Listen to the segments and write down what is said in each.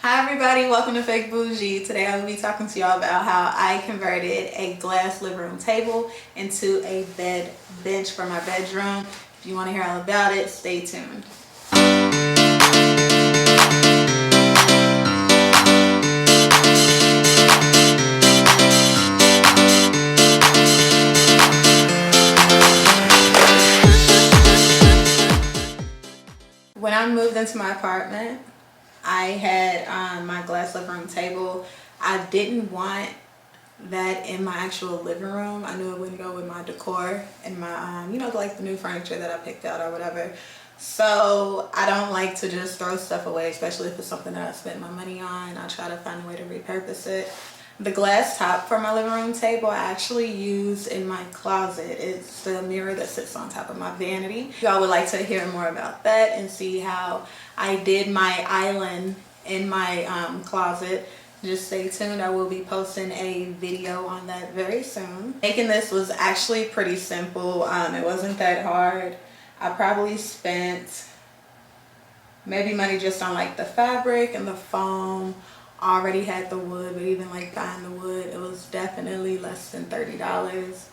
Hi everybody, welcome to Fake Boujie. Today I will be talking to y'all about how I converted a glass living room table into a bed bench for my bedroom. If you want to hear all about it, stay tuned. When I moved into my apartment, I had my glass living room table. I didn't want that in my actual living room. I knew it wouldn't go with my decor and my, like the new furniture that I picked out or whatever. So I don't like to just throw stuff away, especially if it's something that I spent my money on. I try to find a way to repurpose it. The glass top for my living room table I actually use in my closet. It's the mirror that sits on top of my vanity. If y'all would like to hear more about that and see how I did my island in my closet, just stay tuned. I will be posting a video on that very soon. Making this was actually pretty simple. It wasn't that hard. I probably spent maybe money just on like the fabric and the foam. I already had the wood, but even like buying the wood, it was definitely less than $30.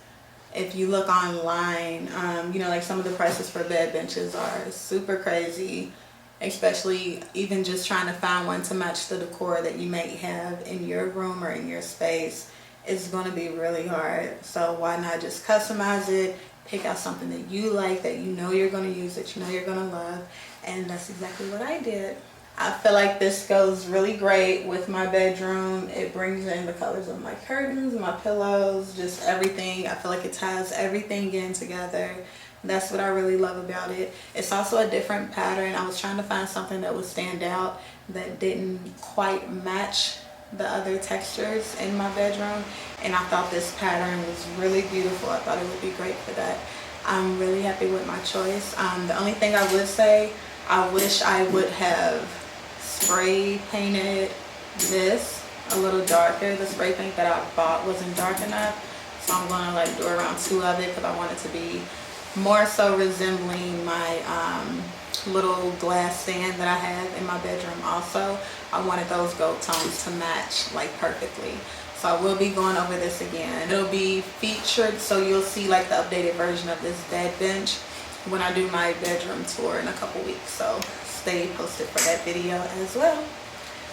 If you look online, like some of the prices for bed benches are super crazy, especially even just trying to find one to match the decor that you may have in your room or in your space is going to be really hard. So why not just customize it, pick out something that you like, that you know you're going to use, that you know you're going to love, and that's exactly what I did. I feel like this goes really great with my bedroom. It brings in the colors of my curtains, my pillows, just everything. I feel like it ties everything in together. That's what I really love about it. It's also a different pattern. I was trying to find something that would stand out that didn't quite match the other textures in my bedroom, and I thought this pattern was really beautiful. I thought it would be great for that. I'm really happy with my choice. The only thing I would say, I wish I would have spray painted this a little darker. The spray paint that I bought wasn't dark enough, so I'm gonna like do around 2 of it because I want it to be more so resembling my little glass stand that I have in my bedroom. Also, I wanted those gold tones to match like perfectly. So I will be going over this again. It'll be featured, so you'll see like the updated version of this bed bench when I do my bedroom tour in a couple weeks. So stay posted for that video as well.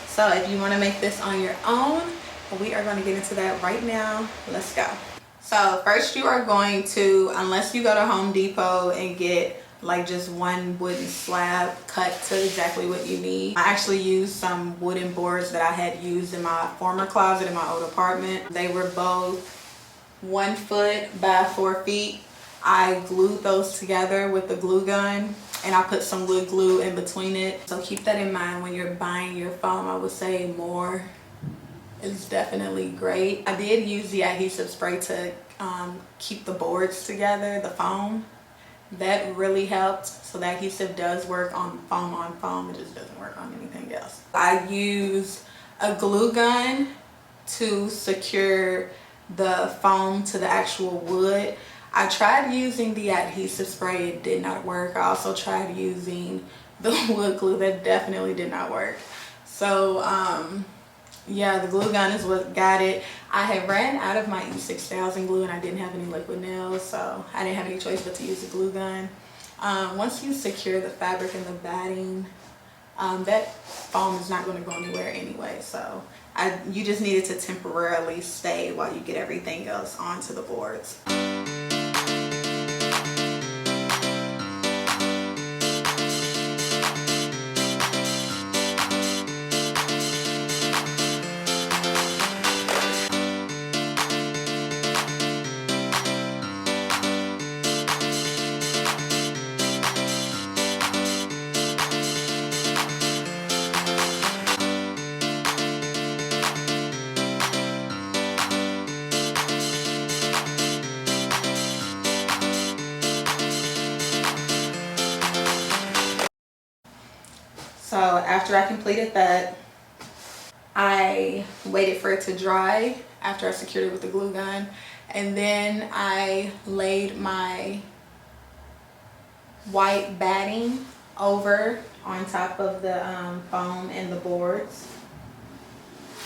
So if you want to make this on your own, we are going to get into that right now. Let's go. So first you are going to, unless you go to Home Depot and get like just one wooden slab cut to exactly what you need. I actually used some wooden boards that I had used in my former closet in my old apartment. They were both 1 foot by 4 feet. I glued those together with the glue gun, and I put some wood glue in between it. So keep that in mind when you're buying your foam. I would say more is definitely great. I did use the adhesive spray to keep the boards together, the foam. That really helped. So the adhesive does work on foam, it just doesn't work on anything else. I used a glue gun to secure the foam to the actual wood. I tried using the adhesive spray, it did not work. I also tried using the wood glue, that definitely did not work. So yeah, the glue gun is what got it. I had ran out of my E6000 glue and I didn't have any liquid nails, so I didn't have any choice but to use the glue gun. Once you secure the fabric and the batting, that foam is not going to go anywhere anyway, so you just need it to temporarily stay while you get everything else onto the boards. So after I completed that, I waited for it to dry after I secured it with the glue gun, and then I laid my white batting over on top of the foam and the boards.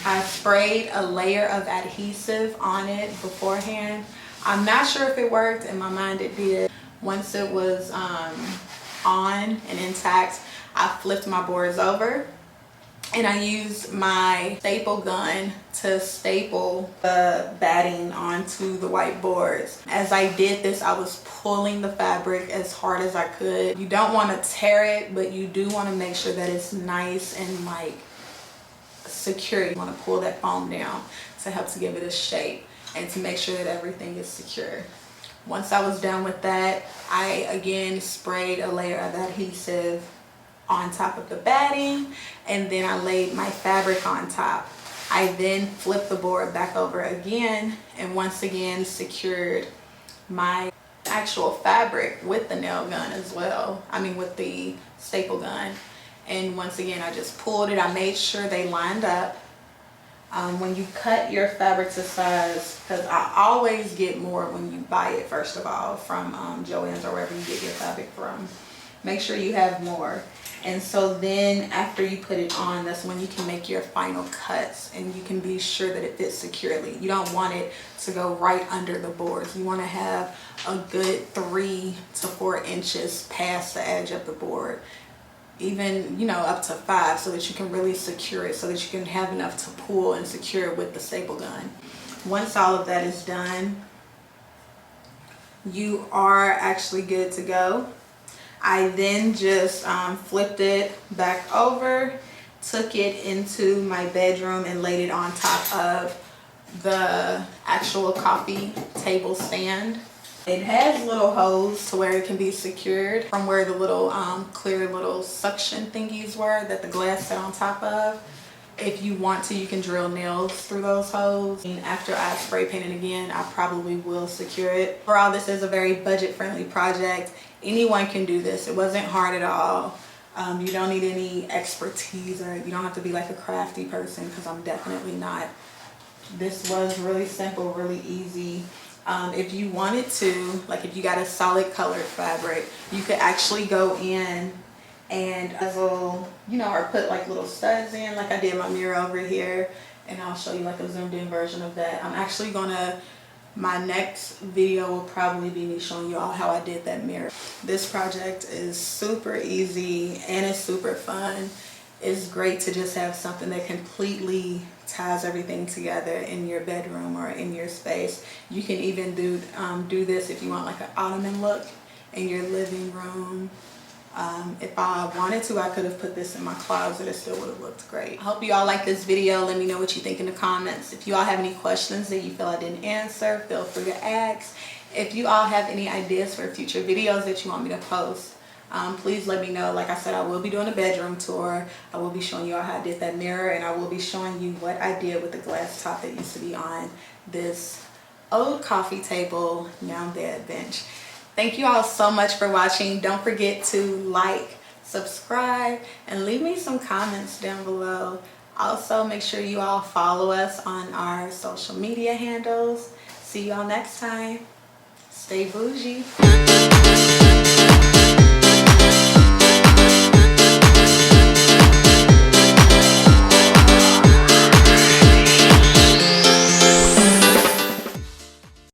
I sprayed a layer of adhesive on it beforehand. I'm not sure if it worked. In my mind it did. Once it was on and intact, I flipped my boards over and I used my staple gun to staple the batting onto the white boards. As I did this, I was pulling the fabric as hard as I could. You don't want to tear it, but you do want to make sure that it's nice and like secure. You want to pull that foam down to help to give it a shape and to make sure that everything is secure. Once I was done with that, I again sprayed a layer of adhesive on top of the batting, and then I laid my fabric on top. I then flipped the board back over again and once again secured my actual fabric with the nail gun as well. I mean with the staple gun. And once again I just pulled it. I made sure they lined up. When you cut your fabric to size, because I always get more when you buy it first of all from Joann's or wherever you get your fabric from. Make sure you have more. And so then after you put it on, that's when you can make your final cuts and you can be sure that it fits securely. You don't want it to go right under the boards. You want to have a good 3 to 4 inches past the edge of the board, even, you know, up to 5, so that you can really secure it, so that you can have enough to pull and secure with the staple gun. Once all of that is done, you are actually good to go. I then just flipped it back over, took it into my bedroom and laid it on top of the actual coffee table stand. It has little holes to where it can be secured from where the little clear little suction thingies were that the glass sat on top of. If you want to, you can drill nails through those holes. And after I spray paint it again, I probably will secure it. Overall, this is a very budget-friendly project. Anyone can do this. It wasn't hard at all. You don't need any expertise, or you don't have to be like a crafty person, because I'm definitely not. This was really simple, really easy. If you wanted to, like if you got a solid colored fabric, you could actually go in and bezel, you know, or put like little studs in, like I did my mirror over here, and I'll show you like a zoomed in version of that. I'm actually gonna, my next video will probably be me showing you all how I did that mirror. This project is super easy and it's super fun. It's great to just have something that completely ties everything together in your bedroom or in your space. You can even do this if you want like an ottoman look in your living room. If I wanted to, I could have put this in my closet. It still would have looked great. I hope you all like this video. Let me know what you think in the comments. If you all have any questions that you feel I didn't answer, feel free to ask. If you all have any ideas for future videos that you want me to post, please let me know. Like I said, I will be doing a bedroom tour. I will be showing you all how I did that mirror, and I will be showing you what I did with the glass top that used to be on this old coffee table, now bed bench. Thank you all so much for watching. Don't forget to like, subscribe, and leave me some comments down below. Also, make sure you all follow us on our social media handles. See you all next time. Stay bougie.